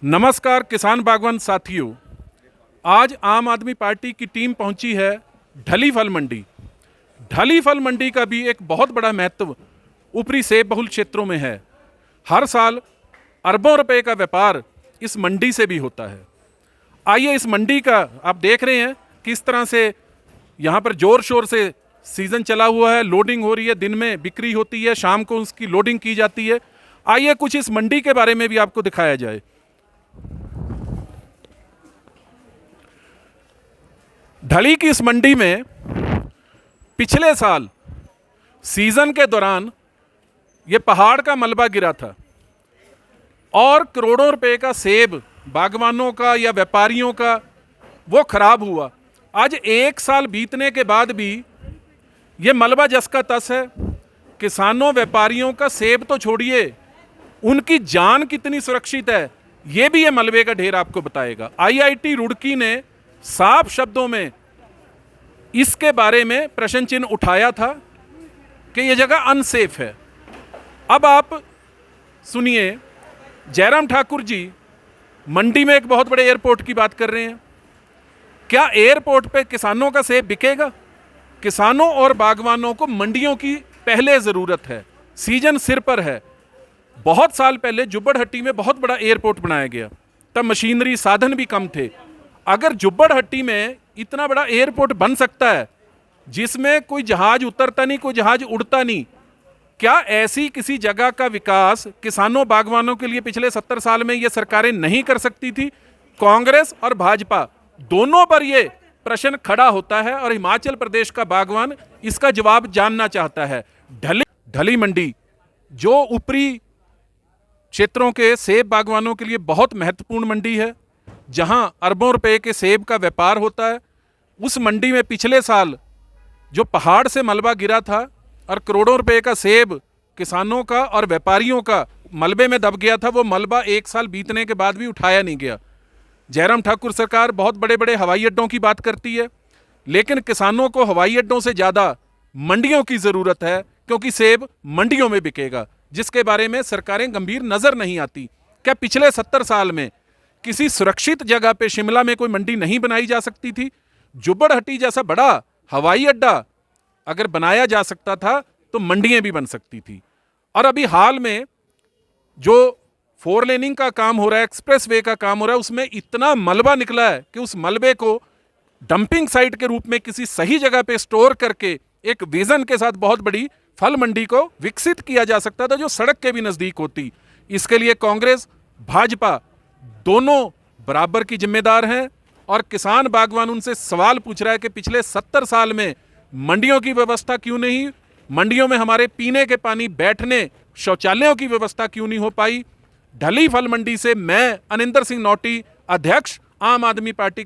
नमस्कार किसान बागवान साथियों, आज आम आदमी पार्टी की टीम पहुंची है ढली फल मंडी। ढली फल मंडी का भी एक बहुत बड़ा महत्व ऊपरी सेब बहुल क्षेत्रों में है। हर साल अरबों रुपए का व्यापार इस मंडी से भी होता है। आइए इस मंडी का आप देख रहे हैं किस तरह से यहाँ पर जोर शोर से सीज़न चला हुआ है, लोडिंग हो रही है, दिन में बिक्री होती है, शाम को उसकी लोडिंग की जाती है। आइए कुछ इस मंडी के बारे में भी आपको दिखाया जाए। ढली की इस मंडी में पिछले साल सीजन के दौरान ये पहाड़ का मलबा गिरा था और करोड़ों रुपए का सेब बागवानों का या व्यापारियों का वो खराब हुआ। आज एक साल बीतने के बाद भी ये मलबा जस का तस है। किसानों व्यापारियों का सेब तो छोड़िए, उनकी जान कितनी सुरक्षित है ये भी ये मलबे का ढेर आपको बताएगा। आईआईटी रुड़की ने साफ शब्दों में इसके बारे में प्रश्न चिन्ह उठाया था कि यह जगह अनसेफ है। अब आप सुनिए, जयराम ठाकुर जी मंडी में एक बहुत बड़े एयरपोर्ट की बात कर रहे हैं। क्या एयरपोर्ट पे किसानों का सेब बिकेगा? किसानों और बागवानों को मंडियों की पहले ज़रूरत है। सीजन सिर पर है। बहुत साल पहले जुब्बड़हट्टी में बहुत बड़ा एयरपोर्ट बनाया गया, तब मशीनरी साधन भी कम थे। अगर जुब्बड़हट्टी में इतना बड़ा एयरपोर्ट बन सकता है जिसमें कोई जहाज उतरता नहीं, कोई जहाज उड़ता नहीं, क्या ऐसी किसी जगह का विकास किसानों बागवानों के लिए पिछले 70 साल में ये सरकारें नहीं कर सकती थी? कांग्रेस और भाजपा दोनों पर ये प्रश्न खड़ा होता है और हिमाचल प्रदेश का बागवान इसका जवाब जानना चाहता है। ढली मंडी जो ऊपरी क्षेत्रों के सेब बागवानों के लिए बहुत महत्वपूर्ण मंडी है, जहां अरबों रुपए के सेब का व्यापार होता है, उस मंडी में पिछले साल जो पहाड़ से मलबा गिरा था और करोड़ों रुपए का सेब किसानों का और व्यापारियों का मलबे में दब गया था, वो मलबा एक साल बीतने के बाद भी उठाया नहीं गया। जयराम ठाकुर सरकार बहुत बड़े बड़े हवाई अड्डों की बात करती है, लेकिन किसानों को हवाई अड्डों से ज़्यादा मंडियों की ज़रूरत है, क्योंकि सेब मंडियों में बिकेगा, जिसके बारे में सरकारें गंभीर नज़र नहीं आती। क्या पिछले 70 साल में किसी सुरक्षित जगह पे शिमला में कोई मंडी नहीं बनाई जा सकती थी? जुब्बड़हट्टी जैसा बड़ा हवाई अड्डा अगर बनाया जा सकता था तो मंडियां भी बन सकती थी। और अभी हाल में जो 4 लेनिंग का काम हो रहा है, एक्सप्रेस वे का काम हो रहा है, उसमें इतना मलबा निकला है कि उस मलबे को डंपिंग साइट के रूप में किसी सही जगह पे स्टोर करके एक विजन के साथ बहुत बड़ी फल मंडी को विकसित किया जा सकता था, जो सड़क के भी नज़दीक होती। इसके लिए कांग्रेस भाजपा दोनों बराबर की जिम्मेदार हैं और किसान बागवान उनसे सवाल पूछ रहा है कि पिछले 70 साल में मंडियों की व्यवस्था क्यों नहीं, मंडियों में हमारे पीने के पानी, बैठने, शौचालयों की व्यवस्था क्यों नहीं हो पाई। ढली फल मंडी से मैं अनिंदर सिंह नौटी, अध्यक्ष आम आदमी पार्टी